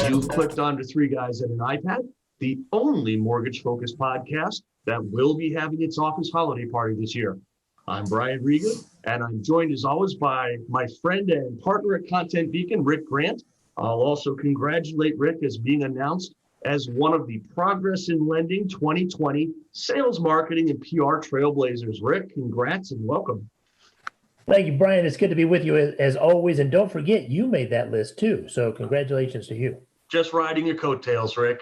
You've clicked onto Three Guys and an iPad, the only mortgage-focused podcast that will be having its office holiday party this year. I'm Brian Rieger, and I'm joined as always by my friend and partner at Content Beacon, Rick Grant. I'll also congratulate Rick as being announced as one of the Progress in Lending 2020 Sales Marketing and PR Trailblazers. Rick, congrats and welcome. Thank you, Brian. It's good to be with you as always. And don't forget, you made that list too. So congratulations to you. Just riding your coattails, Rick.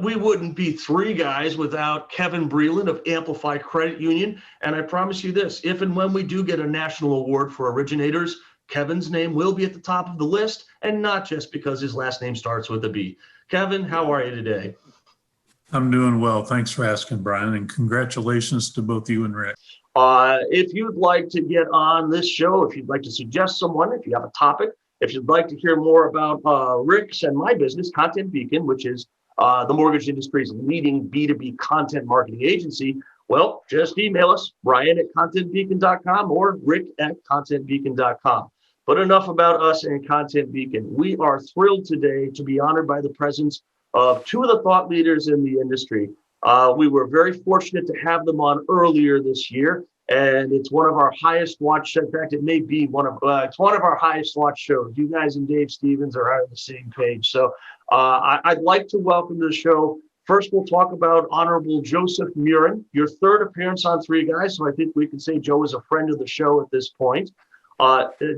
We wouldn't be Three Guys without Kevin Breeland of Amplify Credit Union. And I promise you this, if and when we do get a national award for originators, Kevin's name will be at the top of the list, and not just because his last name starts with a B. Kevin, how are you today? I'm doing well. Thanks for asking, Brian, and congratulations to both you and Rick. If you'd like to get on this show, if you'd like to suggest someone, if you have a topic, if you'd like to hear more about Rick's and my business, Content Beacon, which is the mortgage industry's leading B2B content marketing agency, well, just email us, Brian@contentbeacon.com or Rick@contentbeacon.com. But enough about us and Content Beacon. We are thrilled today to be honored by the presence of two of the thought leaders in the industry. We were very fortunate to have them on earlier this year, and it's one of our highest watched. In fact, it may be it's one of our highest watched shows. You guys and Dave Stevens are on the same page. So I'd like to welcome to the show. First, we'll talk about Honorable Joseph Murin, your third appearance on Three Guys. So I think we can say Joe is a friend of the show at this point.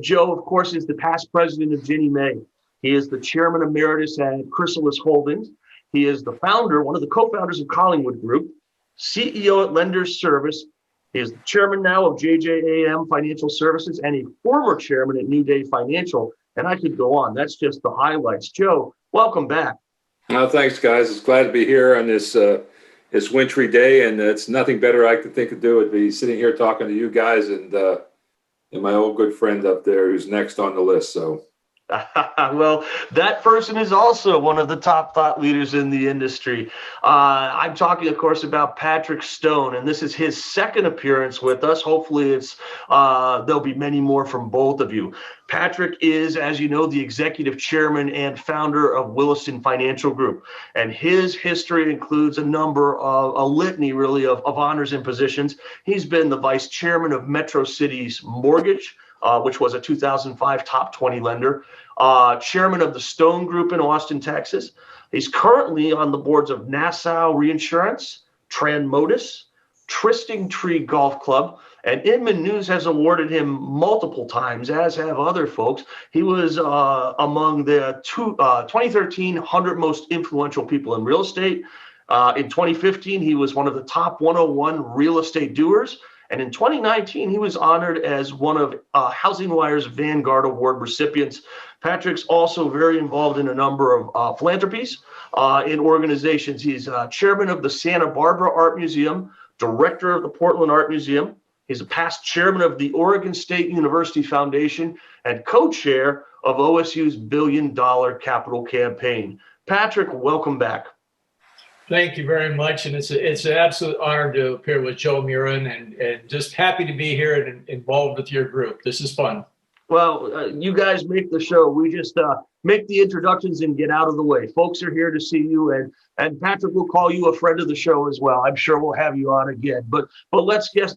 Joe, of course, is the past president of Ginnie Mae. He is the chairman emeritus at Chrysalis Holdings. He is the founder, one of the co-founders of Collingwood Group, CEO at Lenders Service. He is the chairman now of JJAM Financial Services and a former chairman at New Day Financial. And I could go on. That's just the highlights. Joe, welcome back. Thanks, guys. It's glad to be here on this wintry day, and it's nothing better I could think of doing than be sitting here talking to you guys and my old good friend up there who's next on the list. So. Well, that person is also one of the top thought leaders in the industry. I'm talking, of course, about Patrick Stone, and this is his second appearance with us. Hopefully, there'll be many more from both of you. Patrick is, as you know, the executive chairman and founder of Williston Financial Group, and his history includes a litany, really, of honors and positions. He's been the vice chairman of Metro Cities Mortgage, which was a 2005 top 20 lender, chairman of the Stone Group in Austin, Texas. He's currently on the boards of Nassau Reinsurance, Transmotus, Tristing Tree Golf Club, and Inman News has awarded him multiple times, as have other folks. He was among the 2013 100 most influential people in real estate. In 2015, he was one of the top 101 real estate doers. And in 2019, he was honored as one of Housing Wire's Vanguard Award recipients. Patrick's also very involved in a number of philanthropies in organizations. He's chairman of the Santa Barbara Art Museum, director of the Portland Art Museum. He's a past chairman of the Oregon State University Foundation and co-chair of OSU's $1 billion capital campaign. Patrick, welcome back. Thank you very much, and it's an absolute honor to appear with Joe Murin, and just happy to be here and involved with your group. This is fun. Well, you guys make the show. We just make the introductions and get out of the way. Folks are here to see you, and Patrick will call you a friend of the show as well. I'm sure we'll have you on again. But let's get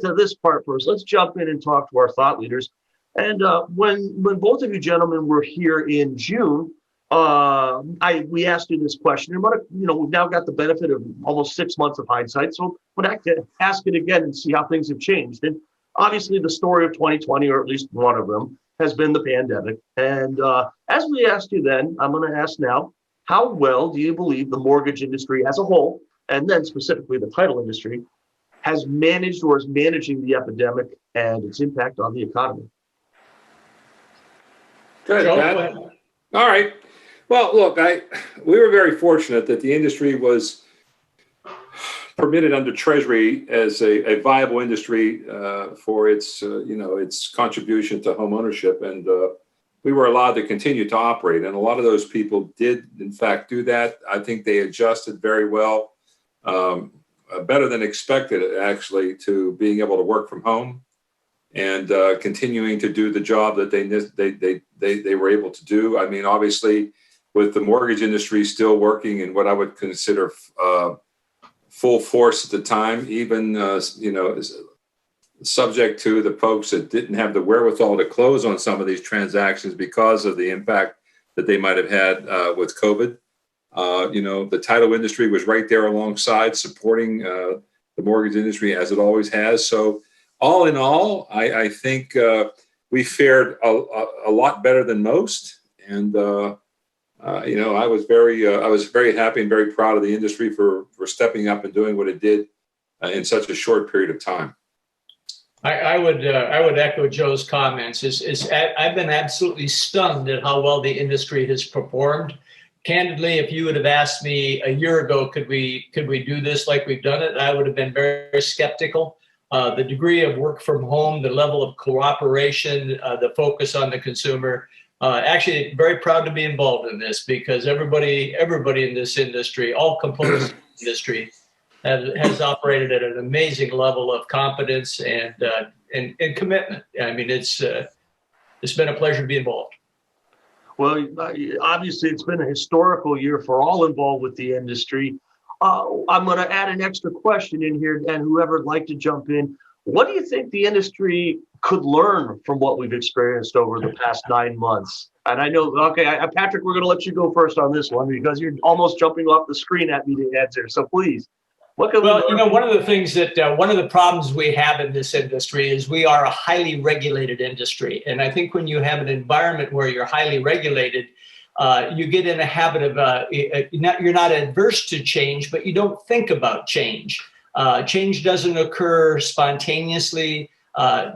to this part first. Let's jump in and talk to our thought leaders. And when both of you gentlemen were here in June, we asked you this question, and we've now got the benefit of almost 6 months of hindsight, so we'd have to ask it again and see how things have changed. And obviously, the story of 2020, or at least one of them, has been the pandemic. And as we asked you then, I'm going to ask now: how well do you believe the mortgage industry as a whole, and then specifically the title industry, has managed or is managing the epidemic and its impact on the economy? Good, Pat. All right. Well, look, we were very fortunate that the industry was permitted under Treasury as a viable industry for its contribution to home ownership, and we were allowed to continue to operate. And a lot of those people did, in fact, do that. I think they adjusted very well, better than expected, actually, to being able to work from home. and continuing to do the job that they were able to do. I mean, obviously, with the mortgage industry still working in what I would consider full force at the time, even subject to the folks that didn't have the wherewithal to close on some of these transactions because of the impact that they might have had with COVID. The title industry was right there alongside supporting the mortgage industry as it always has. So all in all, I think we fared a lot better than most. And, I was very happy and very proud of the industry for stepping up and doing what it did in such a short period of time. I would echo Joe's comments. I've been absolutely stunned at how well the industry has performed. Candidly, if you would have asked me a year ago, could we do this like we've done it, I would have been very, very skeptical. The degree of work from home, the level of cooperation, the focus on the consumer. Actually, very proud to be involved in this because everybody in this industry, all components of the industry, has operated at an amazing level of competence and commitment. I mean, it's been a pleasure to be involved. Well, obviously, it's been a historical year for all involved with the industry. I'm going to add an extra question in here, and whoever would like to jump in. What do you think the industry could learn from what we've experienced over the past 9 months? And I know, Patrick, we're going to let you go first on this one because you're almost jumping off the screen at me to answer. So please. One of the things that one of the problems we have in this industry is we are a highly regulated industry. And I think when you have an environment where you're highly regulated, you get in a habit of you're not adverse to change, but you don't think about change. Change doesn't occur spontaneously.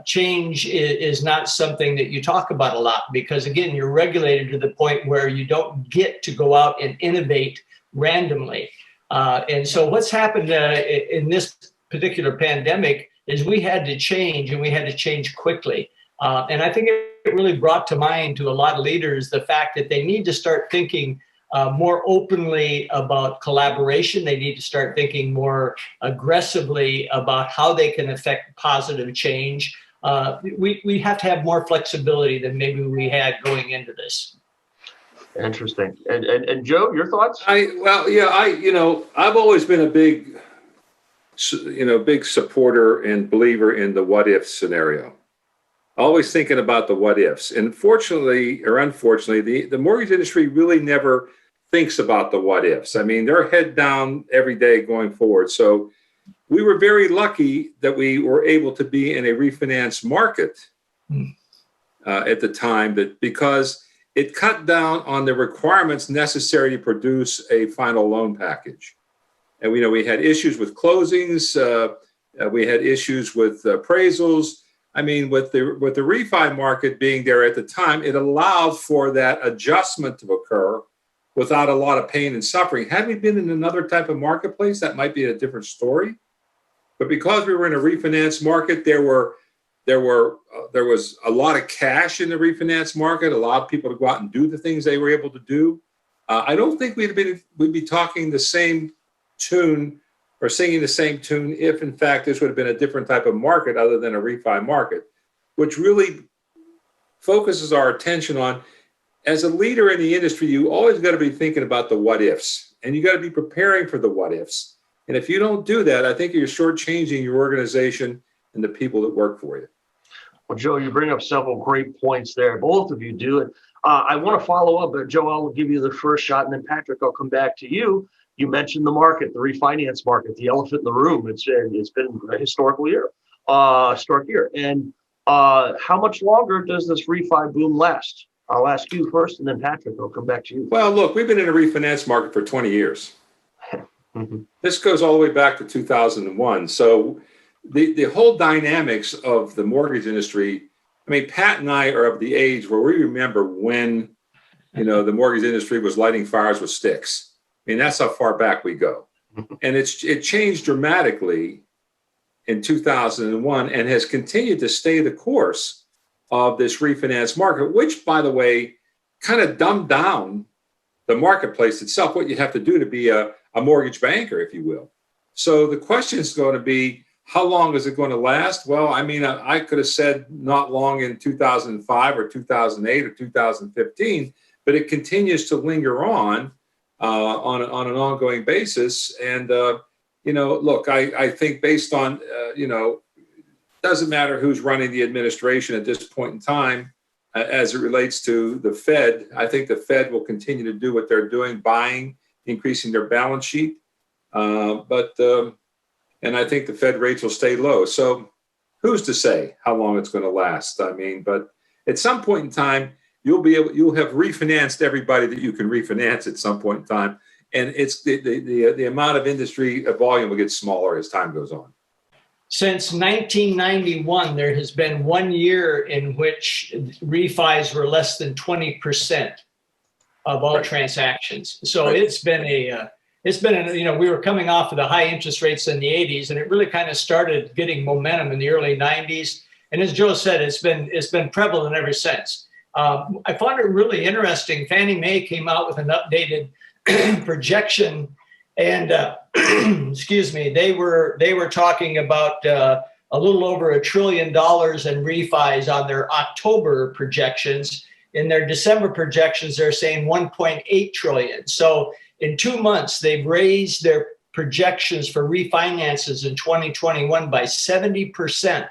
Change is not something that you talk about a lot because, again, you're regulated to the point where you don't get to go out and innovate randomly. And so what's happened in this particular pandemic is we had to change, and we had to change quickly. And I think it really brought to mind to a lot of leaders the fact that they need to start thinking more openly about collaboration. They need to start thinking more aggressively about how they can affect positive change. We have to have more flexibility than maybe we had going into this. Interesting. And Joe, your thoughts? I've always been a big supporter and believer in the what if scenario. Always thinking about the what ifs. And fortunately or unfortunately, the mortgage industry really never thinks about the what ifs. I mean, they're head down every day going forward. So we were very lucky that we were able to be in a refinance market at the time because it cut down on the requirements necessary to produce a final loan package. And we had issues with closings. We had issues with appraisals. I mean, with the refi market being there at the time, it allowed for that adjustment to occur without a lot of pain and suffering. Had we been in another type of marketplace, that might be a different story. But because we were in a refinance market, there was a lot of cash in the refinance market, allowed people to go out and do the things they were able to do. I don't think we'd be talking the same tune or singing the same tune if, in fact, this would have been a different type of market other than a refi market, which really focuses our attention on, as a leader in the industry, you always got to be thinking about the what ifs, and you got to be preparing for the what ifs. And if you don't do that, I think you're shortchanging your organization and the people that work for you. Well, Joe, you bring up several great points there. Both of you do it. I want to follow up, but Joe, I'll give you the first shot, and then Patrick, I'll come back to you. You mentioned the market, the refinance market, the elephant in the room. It's been a historic year. And how much longer does this refi boom last? I'll ask you first, and then Patrick, I'll come back to you. Well, look, we've been in a refinance market for 20 years. This goes all the way back to 2001. So the whole dynamics of the mortgage industry, I mean, Pat and I are of the age where we remember when, the mortgage industry was lighting fires with sticks. I mean, that's how far back we go. And it changed dramatically in 2001 and has continued to stay the course of this refinance market, which, by the way, kind of dumbed down the marketplace itself, what you have to do to be a mortgage banker, if you will. So the question is going to be, How long is it going to last? Well, I mean, I could have said not long in 2005 or 2008 or 2015, but it continues to linger on an ongoing basis. And, look, I think based on, doesn't matter who's running the administration at this point in time, as it relates to the Fed. I think the Fed will continue to do what they're doing, buying, increasing their balance sheet. And I think the Fed rates will stay low. So who's to say how long it's going to last? I mean, but at some point in time, you'll have refinanced everybody that you can refinance at some point in time. And it's the amount of industry volume will get smaller as time goes on. Since 1991, there has been 1 year in which refis were less than 20% of all transactions. So it's been we were coming off of the high interest rates in the 80s, and it really kind of started getting momentum in the early 90s. And as Joe said, it's been prevalent ever since. I found it really interesting. Fannie Mae came out with an updated projection, and excuse me, they were talking about a little over $1 trillion in refis on their October projections. In their December projections, they're saying 1.8 trillion. So in 2 months, they've raised their projections for refinances in 2021 by 70%.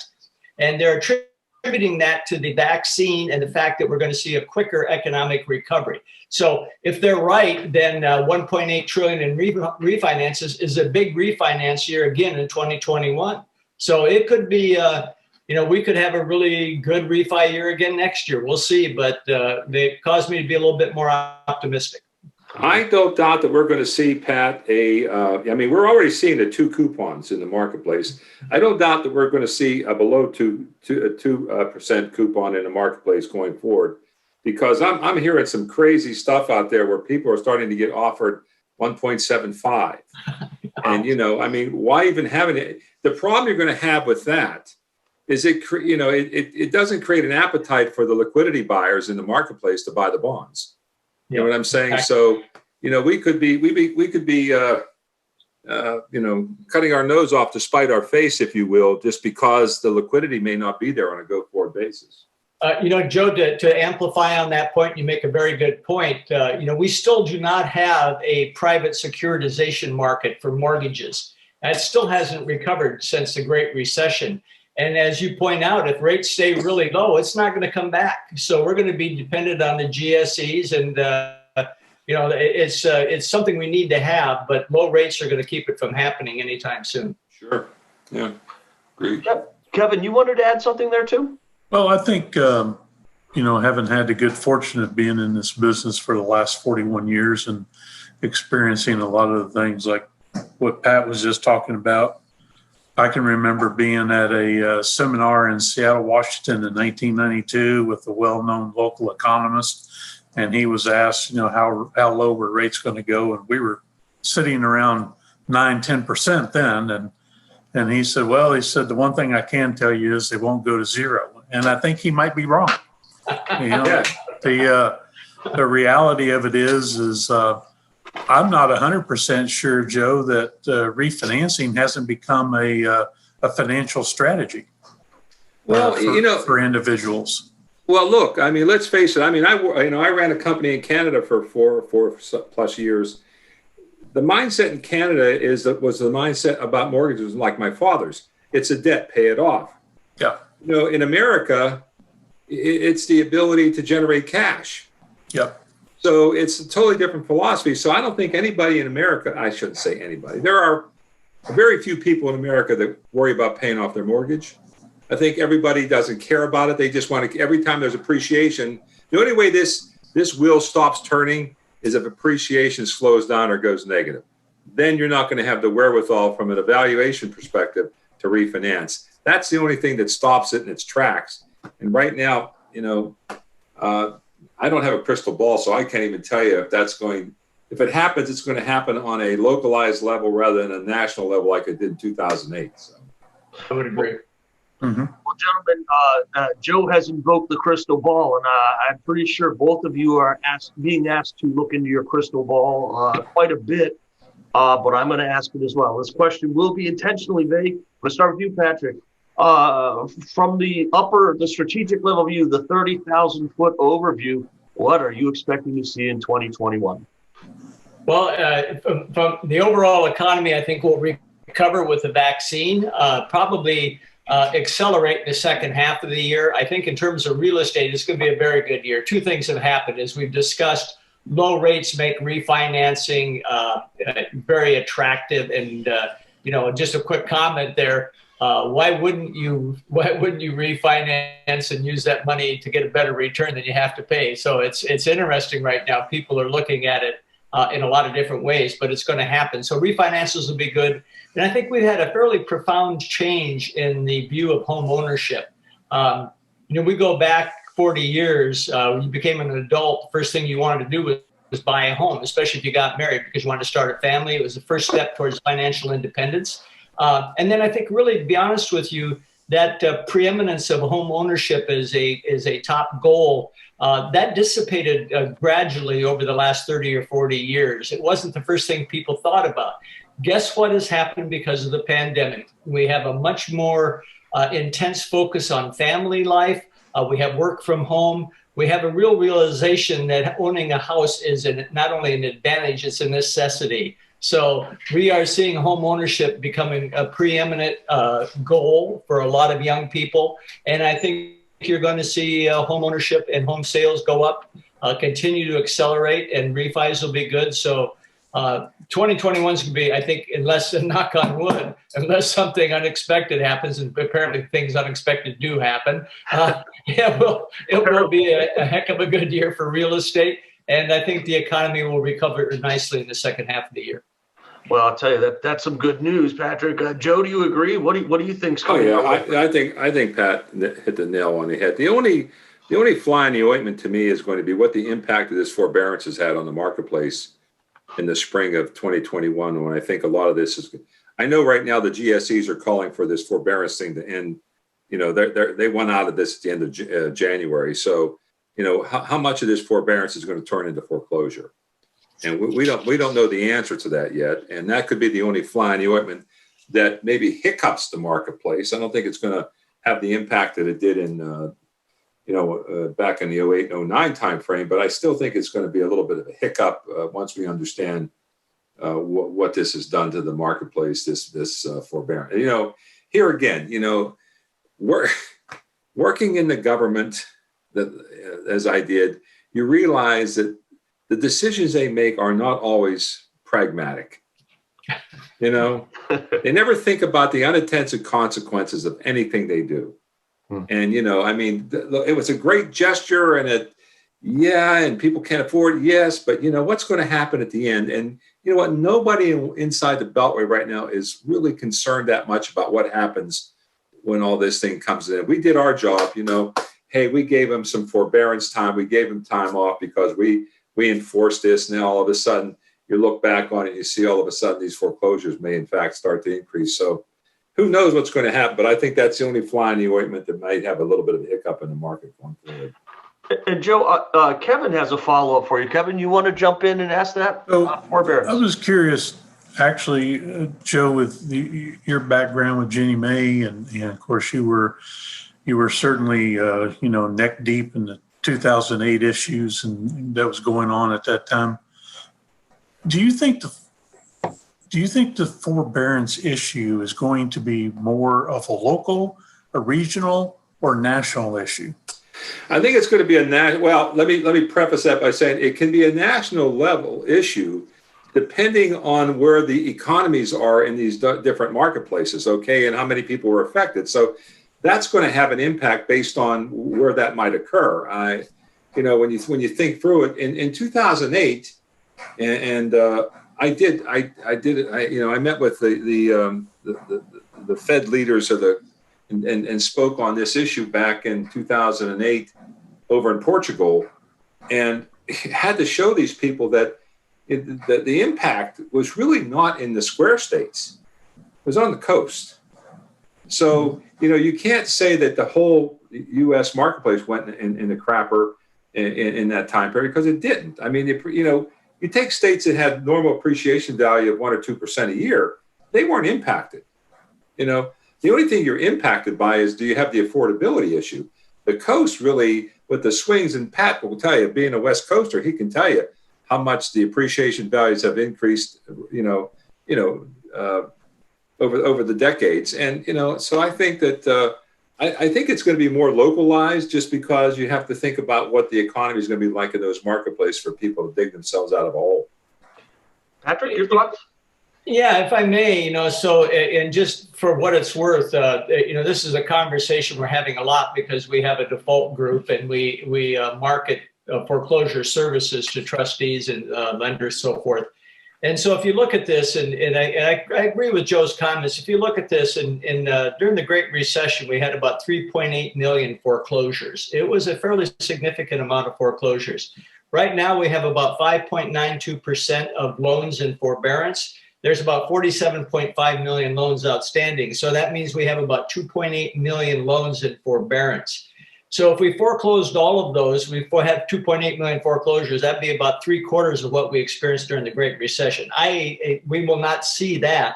And they're attributing that to the vaccine and the fact that we're going to see a quicker economic recovery. So if they're right, then 1.8 trillion in refinances is a big refinance year again in 2021. So it could be, we could have a really good refi year again next year. We'll see, but they caused me to be a little bit more optimistic. I don't doubt that we're going to see, Pat, we're already seeing the 2 coupons in the marketplace. I don't doubt that we're going to see a below 2% coupon in the marketplace going forward, because I'm hearing some crazy stuff out there where people are starting to get offered 1.75. And, why even have it? The problem you're going to have with that is it doesn't create an appetite for the liquidity buyers in the marketplace to buy the bonds. You know what I'm saying? So, we could be cutting our nose off to spite our face, if you will, just because the liquidity may not be there on a go-forward basis. Joe, to amplify on that point, you make a very good point. We still do not have a private securitization market for mortgages. That still hasn't recovered since the Great Recession. And as you point out, if rates stay really low, it's not going to come back. So we're going to be dependent on the GSEs, and it's something we need to have. But low rates are going to keep it from happening anytime soon. Sure. Yeah. Agreed. Kevin, you wanted to add something there too? Well, I think, having had the good fortune of being in this business for the last 41 years and experiencing a lot of the things like what Pat was just talking about, I can remember being at a seminar in Seattle, Washington in 1992 with a well-known local economist. And he was asked, how low were rates going to go? And we were sitting around 9-10% then. And he said, the one thing I can tell you is they won't go to zero. And I think he might be wrong. The reality of it is I'm not 100% sure, Joe, that refinancing hasn't become a financial strategy. For individuals. Well, look, let's face it. I ran a company in Canada for four plus years. The mindset in Canada was the mindset about mortgages like my father's. It's a debt, pay it off. Yeah. In America, it's the ability to generate cash. Yep. So it's a totally different philosophy. So I don't think anybody in America, I shouldn't say anybody, there are very few people in America that worry about paying off their mortgage. I think everybody doesn't care about it. They just want to, every time there's appreciation, the only way this wheel stops turning is if appreciation slows down or goes negative. Then you're not going to have the wherewithal from an evaluation perspective to refinance. That's the only thing that stops it in its tracks. And right now, I don't have a crystal ball, so I can't even tell you if it happens, it's going to happen on a localized level rather than a national level like it did in 2008. So I would agree. Mm-hmm. Well, gentlemen, Joe has invoked the crystal ball, and I'm pretty sure both of you are being asked to look into your crystal ball quite a bit. but I'm going to ask it as well. This question will be intentionally vague. I'm going to start with you, Patrick. From the strategic level view, the 30,000-foot overview, what are you expecting to see in 2021? Well, from the overall economy, I think we'll recover with the vaccine, probably accelerate in the second half of the year. I think in terms of real estate, it's going to be a very good year. Two things have happened, as we've discussed. Low rates make refinancing very attractive, and just a quick comment there. Why wouldn't you refinance and use that money to get a better return than you have to pay? So it's interesting right now. People are looking at it in a lot of different ways, but it's going to happen. So refinances will be good. And I think we've had a fairly profound change in the view of home ownership. We go back 40 years, when you became an adult, the first thing you wanted to do was buy a home, especially if you got married, because you wanted to start a family. It was the first step towards financial independence. And then I think, really, to be honest with you, that preeminence of home ownership is a top goal. That dissipated gradually over the last 30 or 40 years. It wasn't the first thing people thought about. Guess what has happened because of the pandemic? We have a much more intense focus on family life. We have work from home. We have a real realization that owning a house is not only an advantage, it's a necessity. So we are seeing home ownership becoming a preeminent goal for a lot of young people. And I think you're going to see home ownership and home sales go up, continue to accelerate, and refis will be good. So 2021 is going to be, I think, unless, knock on wood, unless something unexpected happens, and apparently things unexpected do happen, it will be a heck of a good year for real estate. And I think the economy will recover nicely in the second half of the year. Well, I'll tell you that's some good news, Patrick. Joe, do you agree? What do you think's coming? Oh yeah, I think Pat hit the nail on the head. The only fly in the ointment to me is going to be what the impact of this forbearance has had on the marketplace in the spring of 2021. When I think a lot of this is, I know right now the GSEs are calling for this forbearance thing to end. They went out of this at the end of January. So how much of this forbearance is going to turn into foreclosure? And we don't know the answer to that yet. And that could be the only fly in the ointment that maybe hiccups the marketplace. I don't think it's going to have the impact that it did in, back in the 08, 09 timeframe. But I still think it's going to be a little bit of a hiccup once we understand what this has done to the marketplace, this forbearance. Here again, working in the government, as I did, you realize that the decisions they make are not always pragmatic. They never think about the unintended consequences of anything they do. And, it was a great gesture and people can't afford it. Yes. But what's going to happen at the end? And you know what? Nobody inside the Beltway right now is really concerned that much about what happens when all this thing comes in. We did our job, hey, we gave them some forbearance time. We gave them time off because we enforced this. Now, all of a sudden, you look back on it, you see all of a sudden these foreclosures may, in fact, start to increase. So who knows what's going to happen? But I think that's the only fly in the ointment that might have a little bit of a hiccup in the market going forward. And Joe, Kevin has a follow-up for you. Kevin, you want to jump in and ask that? Forbearance. I was curious, actually, Joe, with your background with Ginnie Mae, and of course you were certainly neck deep in the 2008 issues and that was going on at that time. Do you think the forbearance issue is going to be more of a local, a regional, or national issue? I think it's going to be well, let me preface that by saying it can be a national level issue depending on where the economies are in these different marketplaces, okay, and how many people were affected. So that's going to have an impact based on where that might occur. When you think through it, in 2008, and I met with the Fed leaders and spoke on this issue back in 2008 over in Portugal, and had to show these people that the impact was really not in the square states; it was on the coast. So you can't say that the whole U.S. marketplace went in the crapper in that time period, because it didn't. I mean, You take states that had normal appreciation value of 1 or 2% a year, they weren't impacted. You know, the only thing you're impacted by is, do you have the affordability issue? The coast really, with the swings, and Pat will tell you, being a West Coaster, he can tell you how much the appreciation values have increased, over the decades. And, so I think that I think it's going to be more localized, just because you have to think about what the economy is going to be like in those marketplaces for people to dig themselves out of a hole. Patrick, your thoughts? Yeah, if I may, and just for what it's worth, this is a conversation we're having a lot because we have a default group and we market foreclosure services to trustees and lenders, so forth. And so if you look at this, and I agree with Joe's comments, if you look at this, and during the Great Recession, we had about 3.8 million foreclosures. It was a fairly significant amount of foreclosures. Right now, we have about 5.92% of loans in forbearance. There's about 47.5 million loans outstanding. So that means we have about 2.8 million loans in forbearance. So if we foreclosed all of those, we had 2.8 million foreclosures. That'd be about 3/4 of what we experienced during the Great Recession. We will not see that.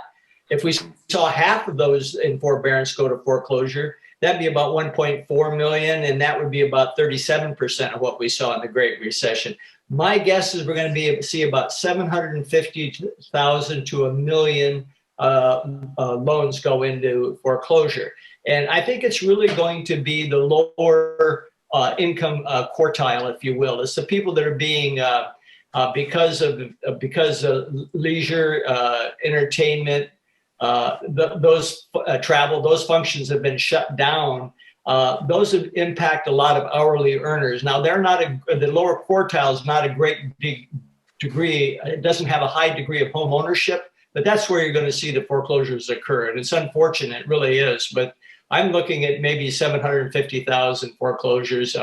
If we saw half of those in forbearance go to foreclosure, that'd be about 1.4 million, and that would be about 37% of what we saw in the Great Recession. My guess is we're going to be able to see about 750,000 to 1 million loans go into foreclosure. And I think it's really going to be the lower income quartile, if you will. It's the people that are being, because of leisure, entertainment, those travel, those functions have been shut down. Those impact a lot of hourly earners. Now, the lower quartile is not a great big degree. It doesn't have a high degree of home ownership, but that's where you're going to see the foreclosures occur. And it's unfortunate, it really is. But I'm looking at maybe 750,000 foreclosures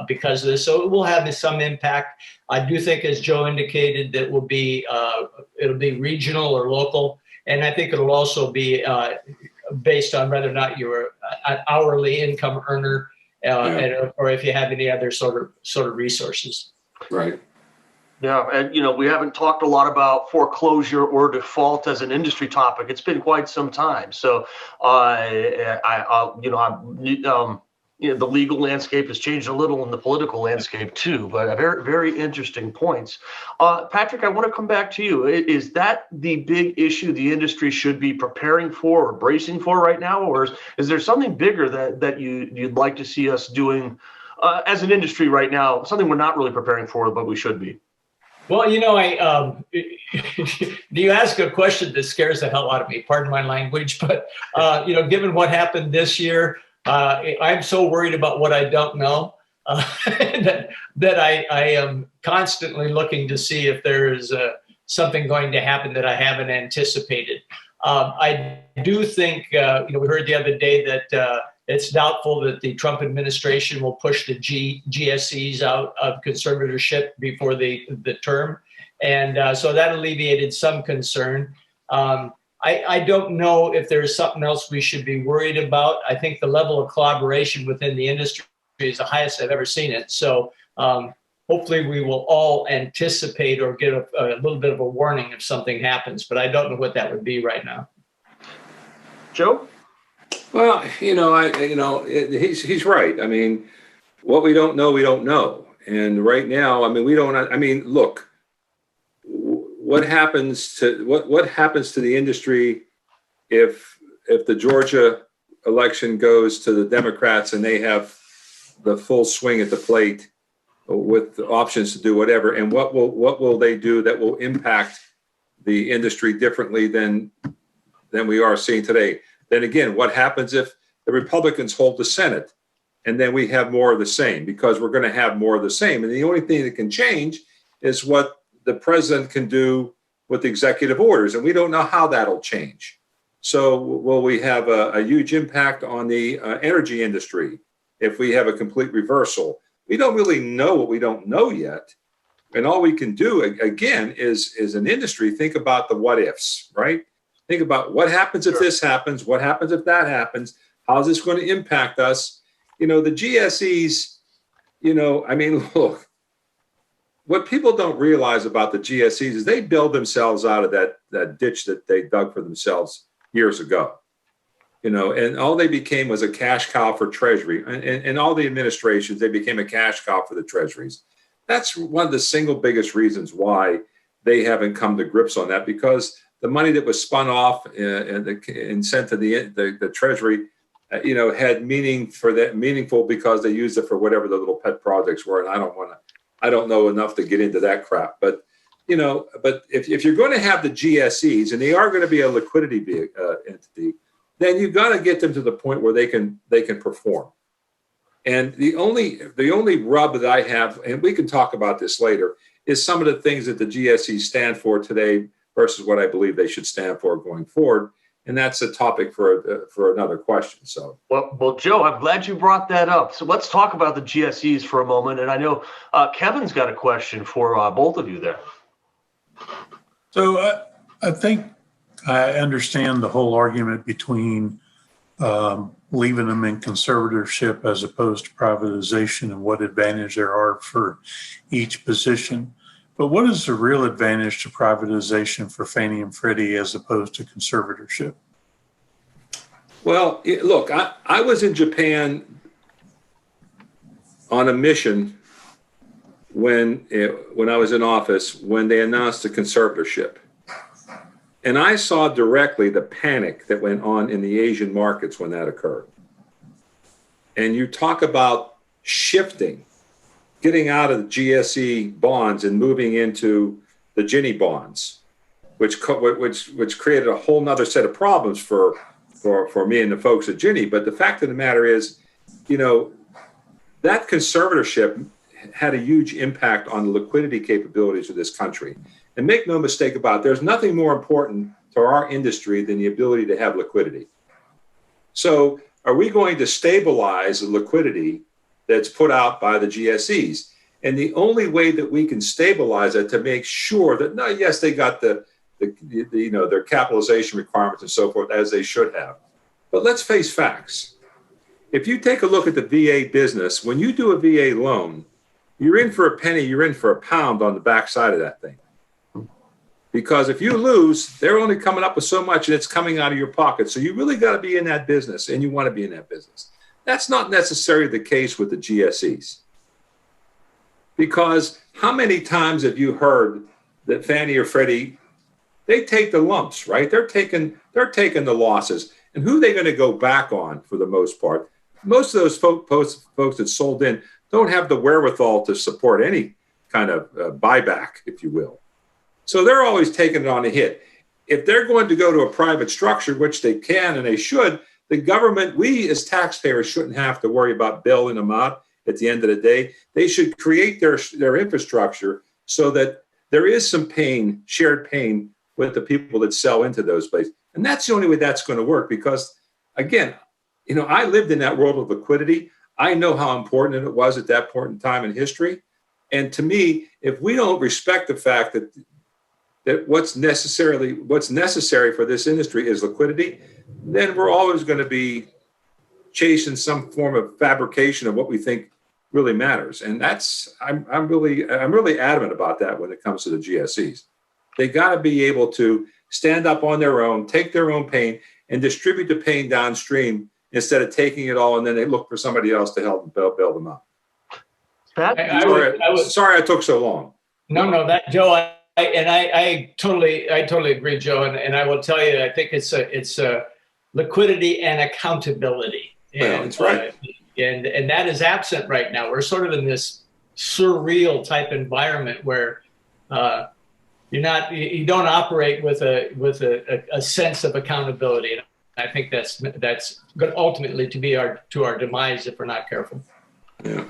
because of this. So it will have some impact. I do think, as Joe indicated, that it'll be regional or local. And I think it'll also be based on whether or not you're an hourly income earner or if you have any other sort of resources. Right. Yeah, and we haven't talked a lot about foreclosure or default as an industry topic. It's been quite some time. So, the legal landscape has changed a little, and the political landscape too. But very, very interesting points. Patrick, I want to come back to you. Is that the big issue the industry should be preparing for or bracing for right now, or is there something bigger that you'd like to see us doing as an industry right now? Something we're not really preparing for, but we should be. Well, you ask a question that scares the hell out of me, pardon my language, but, given what happened this year, I'm so worried about what I don't know that I am constantly looking to see if there is something going to happen that I haven't anticipated. I do think, we heard the other day that it's doubtful that the Trump administration will push the GSEs out of conservatorship before the term. And so that alleviated some concern. I don't know if there's something else we should be worried about. I think the level of collaboration within the industry is the highest I've ever seen it. So hopefully we will all anticipate or get a little bit of a warning if something happens, but I don't know what that would be right now. Joe? Well, he's right. I mean, what we don't know, we don't know. And right now, look, what happens to the industry if the Georgia election goes to the Democrats and they have the full swing at the plate with the options to do whatever, and what will they do that will impact the industry differently than we are seeing today? Then again, what happens if the Republicans hold the Senate and then we have more of the same? Because we're going to have more of the same. And the only thing that can change is what the president can do with executive orders. And we don't know how that'll change. So will we have a huge impact on the energy industry if we have a complete reversal? We don't really know what we don't know yet. And all we can do, again, is an industry, think about the what ifs, right? Think about what happens if this happens, what happens if that happens, how is this going to impact us? The GSEs, look, what people don't realize about the GSEs is they build themselves out of that ditch that they dug for themselves years ago. And all they became was a cash cow for Treasury. And all the administrations, they became a cash cow for the Treasuries. That's one of the single biggest reasons why they haven't come to grips on that, because the money that was spun off and sent to the Treasury, had meaningful because they used it for whatever the little pet projects were. And I don't know enough to get into that crap. But if you're going to have the GSEs, and they are going to be a liquidity entity, then you've got to get them to the point where they can perform. And the only rub that I have, and we can talk about this later, is some of the things that the GSEs stand for today versus what I believe they should stand for going forward. And that's a topic for another question. So, well, Joe, I'm glad you brought that up. So let's talk about the GSEs for a moment. And I know Kevin's got a question for both of you there. So I think I understand the whole argument between leaving them in conservatorship as opposed to privatization and what advantage there are for each position. But what is the real advantage to privatization for Fannie and Freddie as opposed to conservatorship? Well, look, I was in Japan on a mission when I was in office, when they announced the conservatorship. And I saw directly the panic that went on in the Asian markets when that occurred. And you talk about shifting, getting out of the GSE bonds and moving into the Ginnie bonds, which created a whole nother set of problems for me and the folks at Ginnie. But the fact of the matter is, that conservatorship had a huge impact on the liquidity capabilities of this country. And make no mistake about it, there's nothing more important to our industry than the ability to have liquidity. So are we going to stabilize the liquidity that's put out by the GSEs? And the only way that we can stabilize it to make sure that, yes, they got their capitalization requirements and so forth, as they should have. But let's face facts. If you take a look at the VA business, when you do a VA loan, you're in for a penny, you're in for a pound on the backside of that thing. Because if you lose, they're only coming up with so much and it's coming out of your pocket. So you really got to be in that business, and you want to be in that business. That's not necessarily the case with the GSEs. Because how many times have you heard that Fannie or Freddie, they take the lumps, right? They're taking the losses. And who are they going to go back on for the most part? Most of those folks that sold in don't have the wherewithal to support any kind of buyback, if you will. So they're always taking it on a hit. If they're going to go to a private structure, which they can and they should, the government, we as taxpayers shouldn't have to worry about bailing them out at the end of the day. They should create their infrastructure so that there is some pain, shared pain with the people that sell into those places. And that's the only way that's going to work because, again, I lived in that world of liquidity. I know how important it was at that point in time in history. And to me, if we don't respect the fact that what's necessary for this industry is liquidity, then we're always going to be chasing some form of fabrication of what we think really matters. And I'm really adamant about that when it comes to the GSEs. They got to be able to stand up on their own, take their own pain, and distribute the pain downstream instead of taking it all and then they look for somebody else to help bail them out. Pat, sorry I took so long. No, that Joe. I totally agree, Joe, and I will tell you, I think it's liquidity and accountability, and that's right. And that is absent right now. We're sort of in this surreal type environment where you don't operate with a sense of accountability, and I think that's going to ultimately to our demise if we're not careful. Yeah.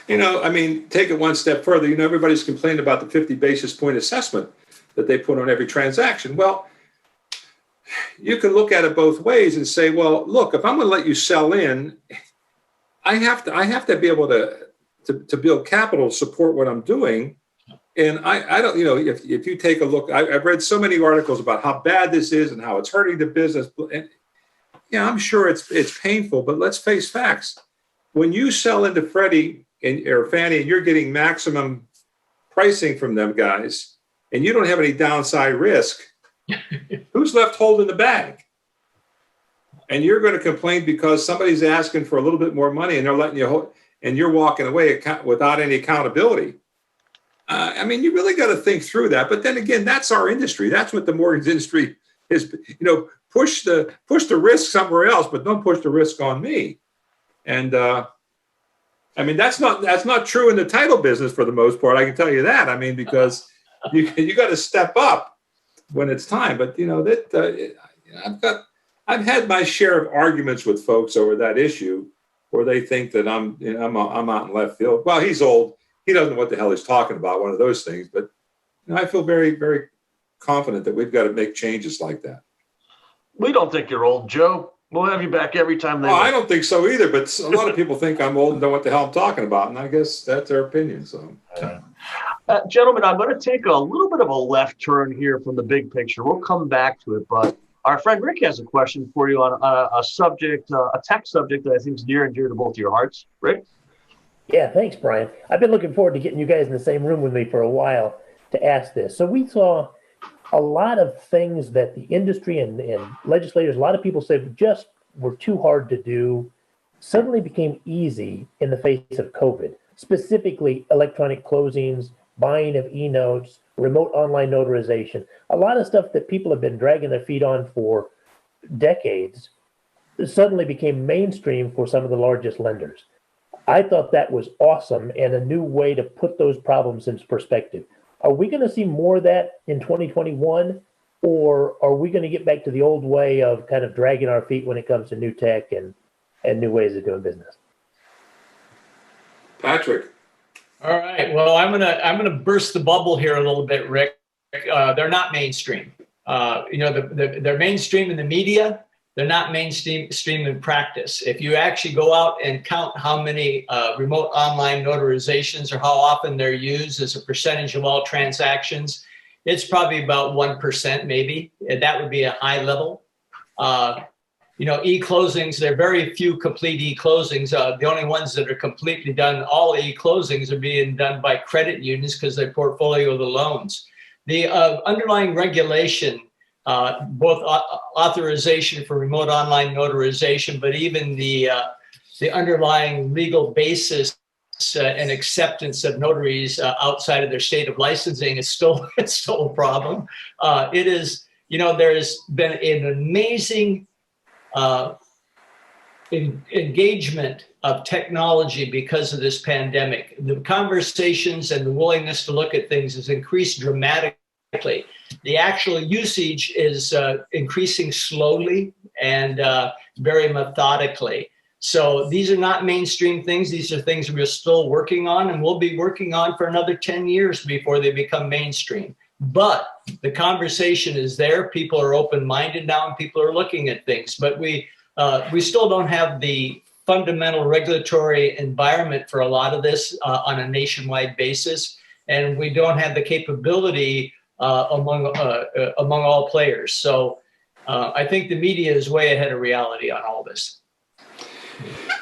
Take it one step further. Everybody's complaining about the 50 basis point assessment that they put on every transaction. Well, you can look at it both ways and say, well, look, if I'm going to let you sell in, I have to be able to build capital to support what I'm doing. And I don't, if you take a look, I've read so many articles about how bad this is and how it's hurting the business. And I'm sure it's painful, but let's face facts. When you sell into Freddie or Fannie and you're getting maximum pricing from them guys, and you don't have any downside risk, who's left holding the bag? And you're going to complain because somebody's asking for a little bit more money and they're letting you hold, and you're walking away without any accountability. I mean, you really got to think through that. But then again, that's our industry. That's what the mortgage industry is. You know, push the risk somewhere else, but don't push the risk on me. And I mean, that's not true in the title business for the most part. I can tell you that. I mean, because you got to step up when it's time. But you know that I've had my share of arguments with folks over that issue, where they think that I'm out in left field. Well, he's old. He doesn't know what the hell he's talking about. One of those things. But you know, I feel very, very confident that we've got to make changes like that. We don't think you're old, Joe. We'll have you back every time they. Oh, I don't think so either. But a lot of people think I'm old and know what the hell I'm talking about, and I guess that's their opinion. So, gentlemen, I'm going to take a little bit of a left turn here from the big picture. We'll come back to it, but our friend Rick has a question for you on a subject, a tech subject that I think is near and dear to both of your hearts. Rick? Yeah, thanks, Brian. I've been looking forward to getting you guys in the same room with me for a while to ask this. So we saw a lot of things that the industry and legislators, a lot of people said just were too hard to do, suddenly became easy in the face of COVID, specifically electronic closings, buying of e-notes, remote online notarization, a lot of stuff that people have been dragging their feet on for decades suddenly became mainstream for some of the largest lenders. I thought that was awesome and a new way to put those problems into perspective. Are we going to see more of that in 2021, or are we going to get back to the old way of kind of dragging our feet when it comes to new tech and new ways of doing business? Patrick. All right. Well, I'm gonna burst the bubble here a little bit, Rick. They're not mainstream. You know, they're mainstream in the media. They're not mainstream in practice. If you actually go out and count how many remote online notarizations or how often they're used as a percentage of all transactions, it's probably about 1% maybe. That would be a high level. You know, e-closings, there are very few complete e-closings. The only ones that are completely done, all e-closings are being done by credit unions because they portfolio the loans. The underlying regulation, both authorization for remote online notarization, but even the underlying legal basis and acceptance of notaries outside of their state of licensing is still a problem. It is, you know, there's been an amazing engagement of technology because of this pandemic. The conversations and the willingness to look at things has increased dramatically. The actual usage is increasing slowly and very methodically. So these are not mainstream things. These are things we're still working on, and we'll be working on for another 10 years before they become mainstream. But the conversation is there. People are open-minded now, and people are looking at things. But we still don't have the fundamental regulatory environment for a lot of this on a nationwide basis, and we don't have the capability among all players. So I think the media is way ahead of reality on all this.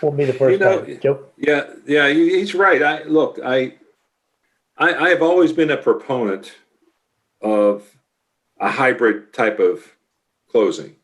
We'll be the first time, Joe. Yeah, he's right. I have always been a proponent of a hybrid type of closing,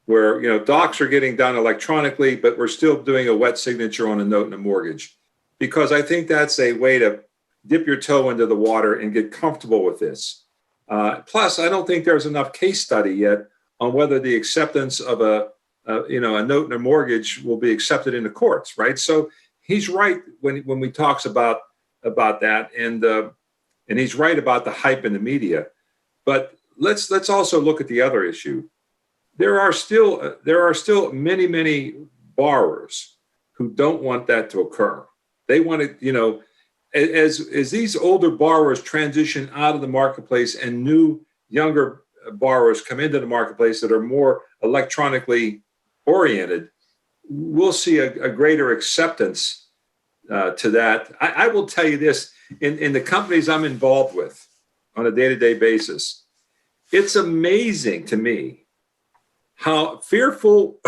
where docs are getting done electronically, but we're still doing a wet signature on a note and a mortgage, because I think that's a way to dip your toe into the water and get comfortable with this. Plus, I don't think there's enough case study yet on whether the acceptance of a note and a mortgage will be accepted in the courts, right? So he's right when we talks about that, and he's right about the hype in the media. But let's also look at the other issue. There are still many borrowers who don't want that to occur. They want to, as these older borrowers transition out of the marketplace and new younger borrowers come into the marketplace that are more electronically oriented, we'll see a greater acceptance to that. I will tell you this, in the companies I'm involved with on a day-to-day basis, it's amazing to me how fearful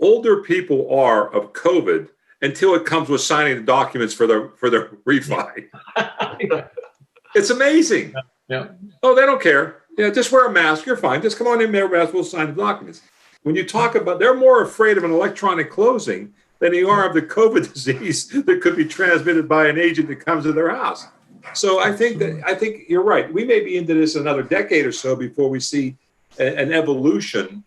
older people are of COVID until it comes with signing the documents for their refi. It's amazing. Yeah. Oh, they don't care. Yeah, just wear a mask. You're fine. Just come on in, wear a mask. We'll sign the documents. When you talk about, they're more afraid of an electronic closing than they are of the COVID disease that could be transmitted by an agent that comes to their house. So I think you're right. We may be into this another decade or so before we see an evolution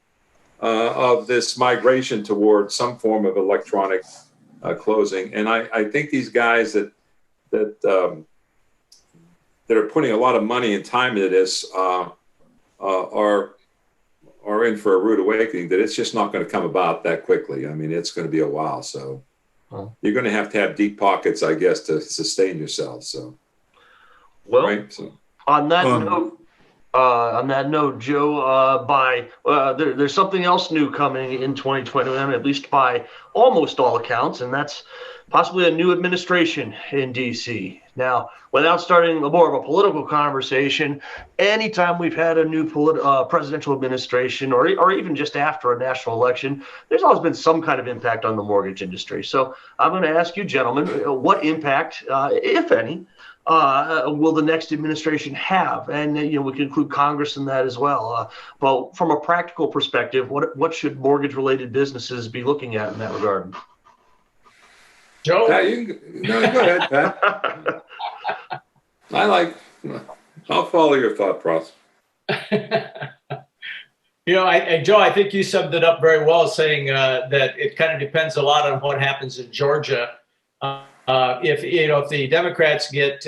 of this migration toward some form of electronic closing. And I think these guys that are putting a lot of money and time into this are in for a rude awakening, that it's just not going to come about that quickly. I mean, it's going to be a while. So you're going to have deep pockets, I guess, to sustain yourself. So, well, right? So, on that note, Joe, there's something else new coming in 2021, at least by almost all accounts, and that's possibly a new administration in DC. Now, without starting more of a political conversation, anytime we've had a new presidential administration, or even just after a national election, there's always been some kind of impact on the mortgage industry. So I'm going to ask you, gentlemen, what impact, if any, will the next administration have? And we can include Congress in that as well. But from a practical perspective, what should mortgage-related businesses be looking at in that regard? Joe? Pat, go ahead, Pat. I'll follow your thought process. Joe, I think you summed it up very well, saying that it kind of depends a lot on what happens in Georgia. If the Democrats get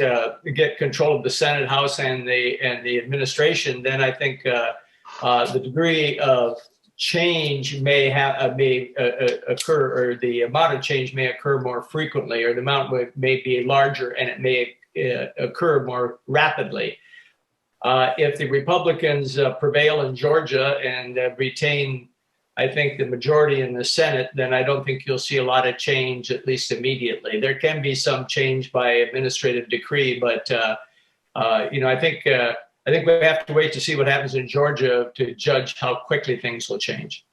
control of the Senate, House, and the administration, then I think the degree of change may occur, or the amount of change may occur more frequently, or the amount may be larger, and it may occur more rapidly. If the Republicans prevail in Georgia and retain, I think, the majority in the Senate, then I don't think you'll see a lot of change, at least immediately. There can be some change by administrative decree, but I think we have to wait to see what happens in Georgia to judge how quickly things will change.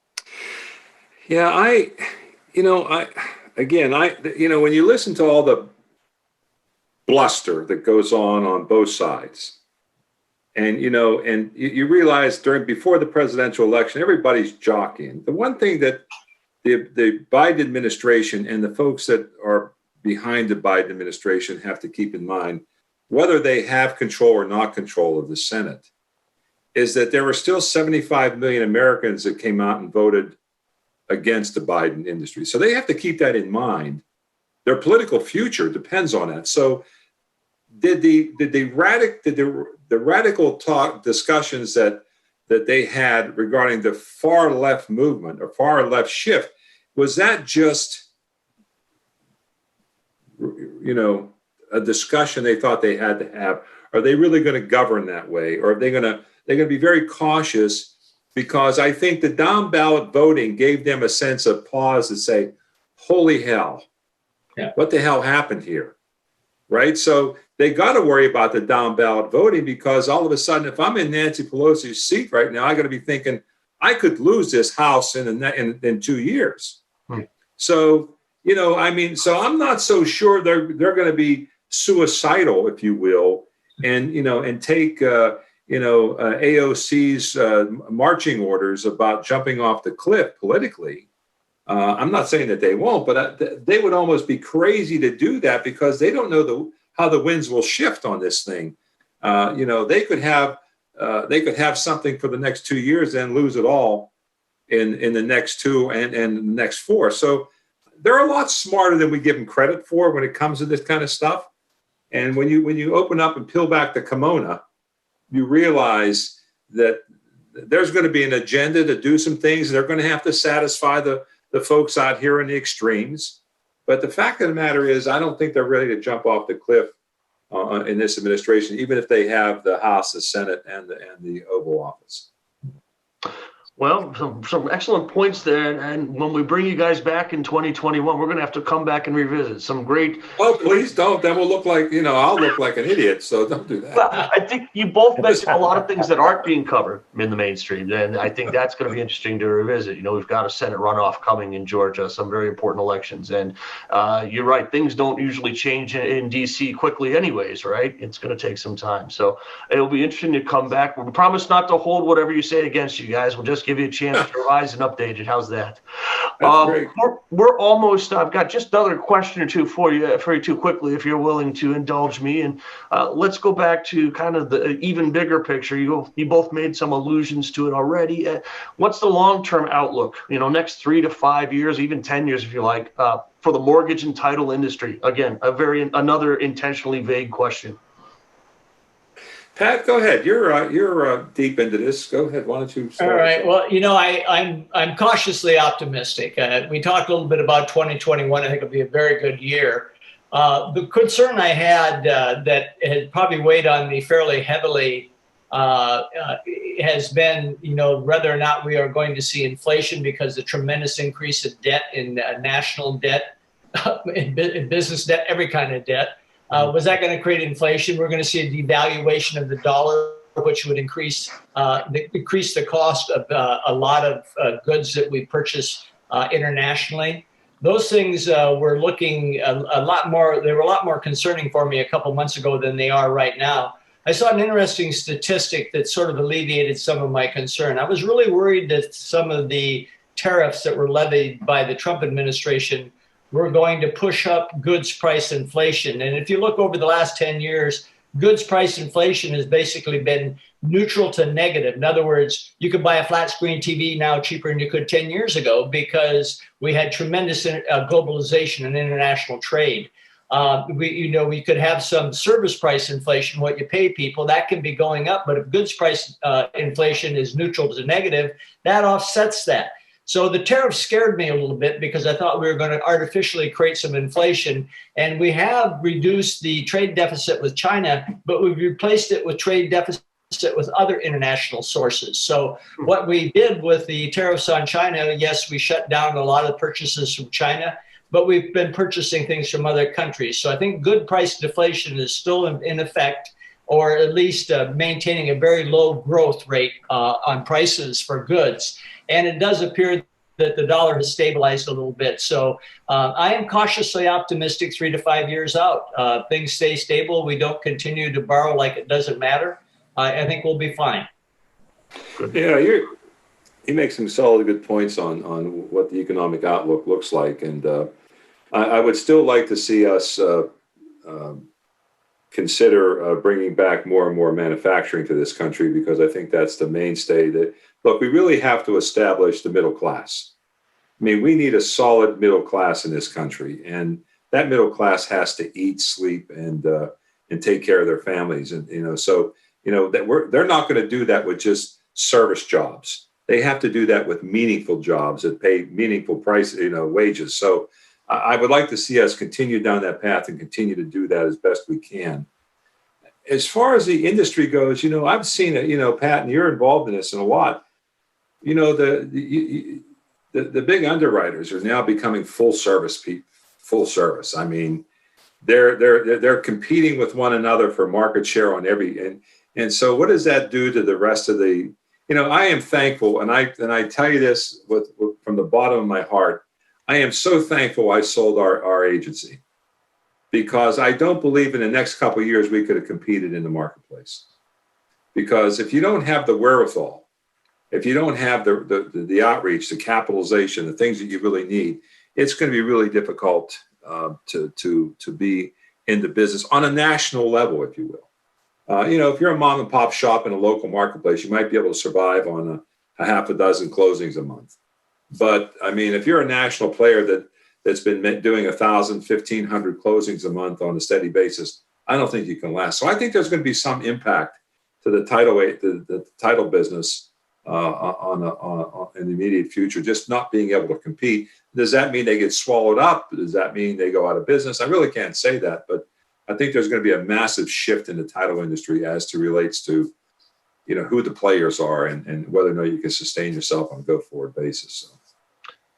Yeah, when you listen to all the bluster that goes on both sides, and you realize before the presidential election, everybody's jockeying. The one thing that the Biden administration and the folks that are behind the Biden administration have to keep in mind, whether they have control or not control of the Senate, is that there were still 75 million Americans that came out and voted against the Biden industry. So they have to keep that in mind. Their political future depends on that. So did the radical talk discussions that they had regarding the far left movement or far left shift, was that just a discussion they thought they had to have? Are they really going to govern that way, or are they're going to be very cautious? Because I think the down ballot voting gave them a sense of pause to say, "Holy hell, what the hell happened here?" Right? So they got to worry about the down ballot voting, because all of a sudden, if I'm in Nancy Pelosi's seat right now, I got to be thinking I could lose this house in 2 years. So so I'm not so sure they're going to be suicidal, if you will, and take AOC's marching orders about jumping off the cliff politically. I'm not saying that they won't, but they would almost be crazy to do that, because they don't know how the winds will shift on this thing. They could have something for the next 2 years, then lose it all in the next 2 and the next 4. So they're a lot smarter than we give them credit for when it comes to this kind of stuff. And when you open up and peel back the kimono, you realize that there's going to be an agenda to do some things. They're going to have to satisfy the folks out here in the extremes. But the fact of the matter is, I don't think they're ready to jump off the cliff in this administration, even if they have the House, the Senate, and the Oval Office. Well, some excellent points there. And when we bring you guys back in 2021, we're going to have to come back and revisit some great. Oh, please don't. Then we'll look like, I'll look like an idiot. So don't do Well, that. I think you both mentioned a lot of things that aren't being covered in the mainstream. And I think that's going to be interesting to revisit. We've got a Senate runoff coming in Georgia, some very important elections. And you're right, things don't usually change in D.C. quickly anyways, right? It's going to take some time. So it'll be interesting to come back. We promise not to hold whatever you say against you guys. We'll just give you a chance to revise and update it. How's that? That's great. We're almost. I've got just another question or two for you too quickly, if you're willing to indulge me. And let's go back to kind of the even bigger picture. You both made some allusions to it already. What's the long-term outlook? Next 3 to 5 years, even 10 years, if you like, for the mortgage and title industry. Again, another intentionally vague question. Pat, go ahead. You're deep into this. Go ahead. Why don't you start? All right. Well, I'm cautiously optimistic. We talked a little bit about 2021. I think it'll be a very good year. The concern I had that had probably weighed on me fairly heavily has been, whether or not we are going to see inflation because the tremendous increase of debt in national debt, in business debt, every kind of debt. Was that going to create inflation? We're going to see a devaluation of the dollar, which would increase the cost of a lot of goods that we purchase internationally. Those things were looking a lot more. They were a lot more concerning for me a couple months ago than they are right now. I saw an interesting statistic that sort of alleviated some of my concern. I was really worried that some of the tariffs that were levied by the Trump administration were going to push up goods price inflation. And if you look over the last 10 years, goods price inflation has basically been neutral to negative. In other words, you could buy a flat screen TV now cheaper than you could 10 years ago because we had tremendous globalization and international trade. We could have some service price inflation, what you pay people, that can be going up. But if goods price inflation is neutral to negative, that offsets that. So the tariffs scared me a little bit because I thought we were going to artificially create some inflation. And we have reduced the trade deficit with China, but we've replaced it with trade deficit with other international sources. So what we did with the tariffs on China, yes, we shut down a lot of purchases from China, but we've been purchasing things from other countries. So I think good price deflation is still in effect, or at least maintaining a very low growth rate on prices for goods. And it does appear that the dollar has stabilized a little bit. So I am cautiously optimistic 3 to 5 years out. Things stay stable. We don't continue to borrow like it doesn't matter. I think we'll be fine. Yeah, he makes some solid good points on what the economic outlook looks like. And I would still like to see us consider bringing back more and more manufacturing to this country, because I think that's the mainstay. That, look, we really have to establish the middle class. I mean, we need a solid middle class in this country, and that middle class has to eat, sleep, and take care of their families. And they're not going to do that with just service jobs. They have to do that with meaningful jobs that pay meaningful price, wages. So I would like to see us continue down that path and continue to do that as best we can. As far as the industry goes, I've seen it, Pat, and you're involved in this a lot. The big underwriters are now becoming full service. I mean, they're competing with one another for market share on and so what does that do to the rest of the, I am thankful, and I tell you this from the bottom of my heart. I am so thankful I sold our agency, because I don't believe in the next couple of years we could have competed in the marketplace. Because if you don't have the wherewithal, if you don't have the outreach, the capitalization, the things that you really need, it's going to be really difficult to be in the business on a national level, if you will. If you're a mom and pop shop in a local marketplace, you might be able to survive on a half a dozen closings a month. But I mean, if you're a national player that's been doing 1,000, 1,500 closings a month on a steady basis, I don't think you can last. So I think there's going to be some impact to the title business in the immediate future, just not being able to compete. Does that mean they get swallowed up? Does that mean they go out of business? I really can't say that, but I think there's going to be a massive shift in the title industry as to relates to who the players are and whether or not you can sustain yourself on a go-forward basis. So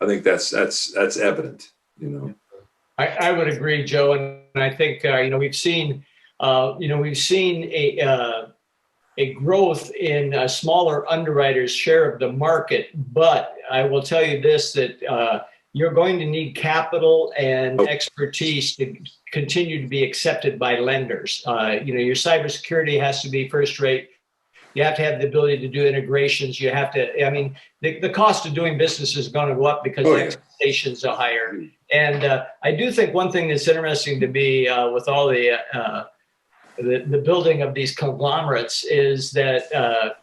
I think that's evident. I would agree, Joe, and I think we've seen a growth in smaller underwriters' share of the market, but I will tell you this, that you're going to need capital and expertise to continue to be accepted by lenders. Your cybersecurity has to be first rate. You have to have the ability to do integrations. You have to, the cost of doing business is going to go up because expectations are higher. And I do think one thing that's interesting to me with all the building of these conglomerates is that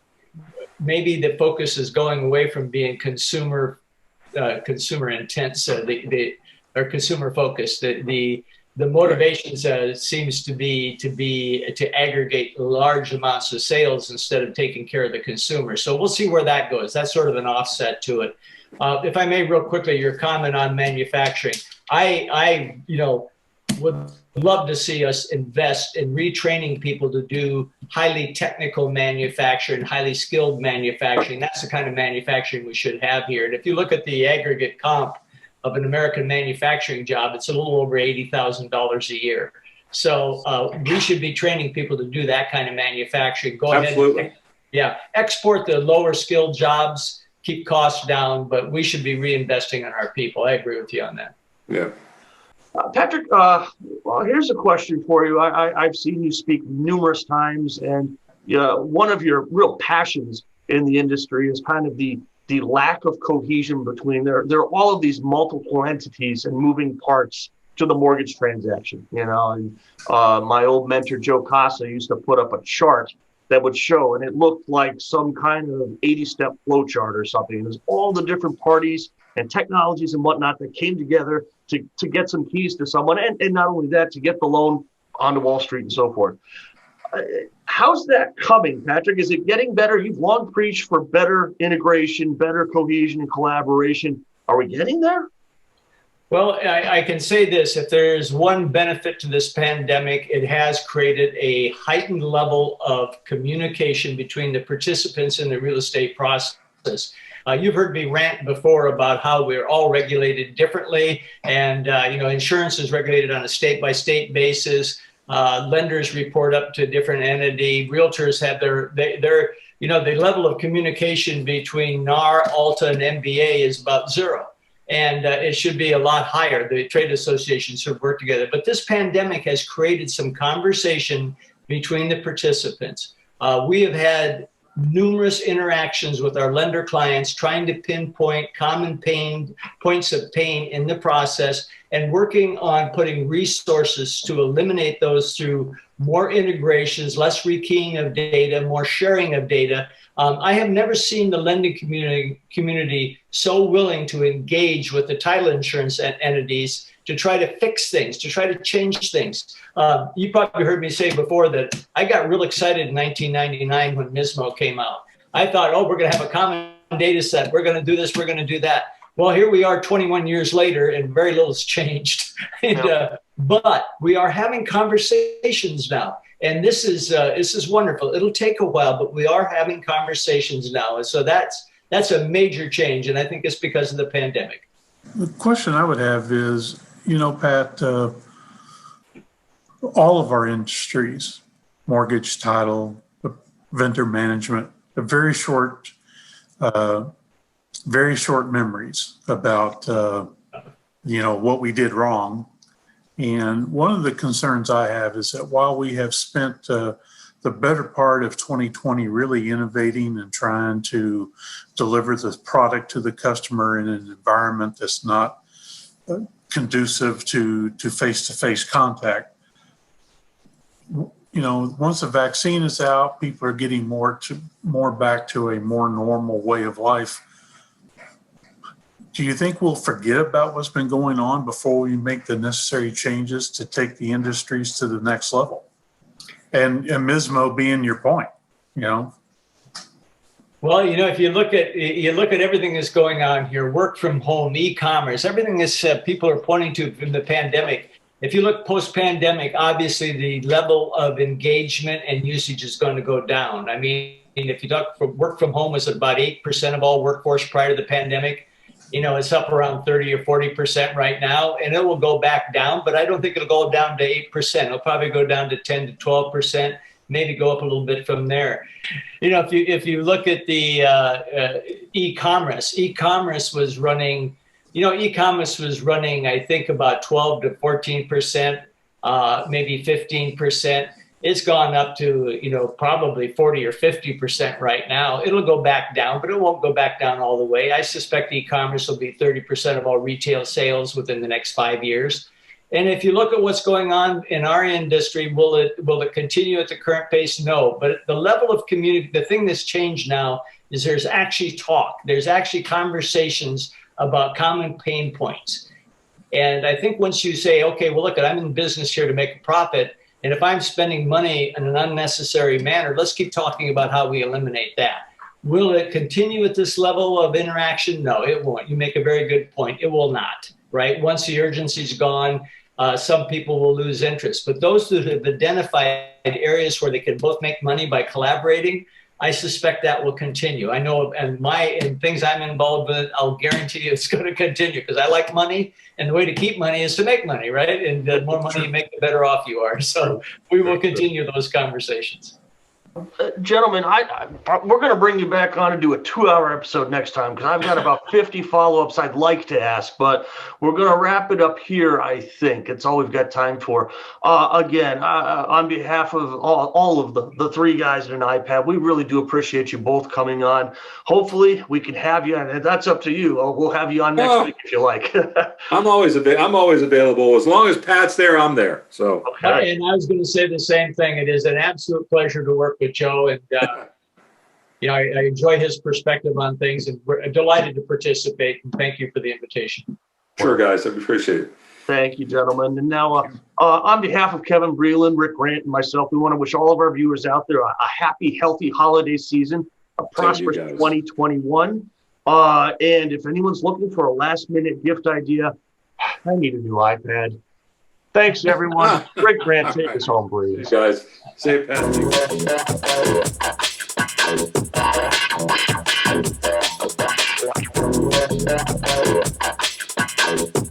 maybe the focus is going away from being consumer intense, or consumer focused. The motivation seems to be to aggregate large amounts of sales instead of taking care of the consumer. So we'll see where that goes. That's sort of an offset to it. If I may, real quickly, your comment on manufacturing, I would love to see us invest in retraining people to do highly technical manufacturing, highly skilled manufacturing. That's the kind of manufacturing we should have here. And if you look at the aggregate comp of an American manufacturing job, it's a little over $80,000 a year. So we should be training people to do that kind of manufacturing. Go ahead. Export the lower skilled jobs, keep costs down, but we should be reinvesting in our people. I agree with you on that. Yeah. Patrick, well, here's a question for you. I've seen you speak numerous times, and one of your real passions in the industry is kind of the lack of cohesion between there are all of these multiple entities and moving parts to the mortgage transaction, and my old mentor, Joe Casa, used to put up a chart that would show, and it looked like some kind of 80-step flow chart or something. There's all the different parties and technologies and whatnot that came together to get some keys to someone, and not only that, to get the loan onto Wall Street and so forth. How's that coming, Patrick? Is it getting better? You've long preached for better integration, better cohesion and collaboration. Are we getting there? Well, I can say this. If there's one benefit to this pandemic, it has created a heightened level of communication between the participants in the real estate process. You've heard me rant before about how we're all regulated differently, and insurance is regulated on a state-by-state basis. Lenders report up to a different entity. Realtors have their the level of communication between NAR, ALTA, and MBA is about zero. And it should be a lot higher. The trade associations should work together. But this pandemic has created some conversation between the participants. We have had numerous interactions with our lender clients trying to pinpoint common points of pain in the process and working on putting resources to eliminate those through more integrations, less rekeying of data, more sharing of data. I have never seen the lending community so willing to engage with the title insurance entities to try to fix things, to try to change things. You probably heard me say before that I got real excited in 1999 when Mismo came out. I thought, we're going to have a common data set. We're going to do this. We're going to do that. Well, here we are 21 years later, and very little has changed. But we are having conversations now. And this is wonderful. It'll take a while, but we are having conversations now. And so that's a major change. And I think it's because of the pandemic. The question I would have is, Pat, all of our industries, mortgage, title, vendor management, have very short memories about, what we did wrong. And one of the concerns I have is that while we have spent the better part of 2020 really innovating and trying to deliver the product to the customer in an environment that's not conducive to face-to-face contact, once the vaccine is out, people are getting more back to a more normal way of life. Do you think we'll forget about what's been going on before we make the necessary changes to take the industries to the next level? And Mismo being your point, Well, if you look at everything that's going on here, work from home, e-commerce, everything is people are pointing to from the pandemic. If you look post-pandemic, obviously the level of engagement and usage is going to go down. I mean, if you talk from work from home was about 8% of all workforce prior to the pandemic. It's up around 30 or 40% right now, and it will go back down, but I don't think it'll go down to 8%. It'll probably go down to 10 to 12%, maybe go up a little bit from there. If you look at the e-commerce was running, I think about 12 to 14%, maybe 15%. It's gone up to, probably 40 or 50% right now. It'll go back down, but it won't go back down all the way. I suspect e-commerce will be 30% of all retail sales within the next 5 years. And if you look at what's going on in our industry, will it continue at the current pace? No. But the level of community, the thing that's changed now is there's actually talk. There's actually conversations about common pain points. And I think once you say, okay, well, look, I'm in business here to make a profit. And if I'm spending money in an unnecessary manner, let's keep talking about how we eliminate that. Will it continue at this level of interaction? No, it won't. You make a very good point. It will not, right? Once the urgency's gone, some people will lose interest. But those who have identified areas where they can both make money by collaborating, I suspect that will continue. I know, and things I'm involved with, I'll guarantee you it's going to continue because I like money, and the way to keep money is to make money, right? And the more money you make, the better off you are. So we will continue those conversations. Gentlemen, we're going to bring you back on and do a 2-hour episode next time because I've got about 50 follow-ups I'd like to ask, but we're going to wrap it up here, I think. It's all we've got time for. Again, on behalf of all of the three guys at an iPad, we really do appreciate you both coming on. Hopefully, we can have you, and that's up to you. We'll have you on next week if you like. I'm always available. As long as Pat's there, I'm there. So. Okay. And I was going to say the same thing. It is an absolute pleasure to work with Joe, and I enjoy his perspective on things, and we're delighted to participate. And thank you for the invitation. Sure, guys, I appreciate it. Thank you, gentlemen. And now, on behalf of Kevin Breeland, Rick Grant, and myself, we want to wish all of our viewers out there a happy, healthy holiday season, a prosperous 2021. And if anyone's looking for a last-minute gift idea, I need a new iPad. Thanks, everyone. Rick Grant, take us home, please. Guys, say Pat. Thank you.